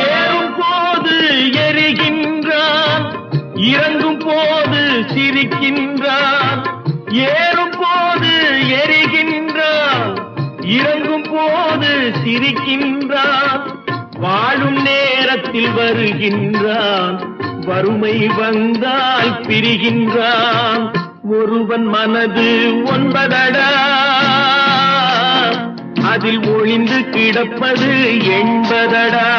ஏறும் போது எரிகின்றான், இறங்கும் போது சிரிக்கின்றான். ஏறும் போது எரிகின்றான், இறங்கும் போது சிரிக்கின்றான். வாழும் நேரத்தில் வருகின்றான், வறுமை வந்தால் பிரிகின்றான். ஒருவன் மனது ஒன்பதடா, அதில் ஒளிந்து கிடப்பது எண்பதடா.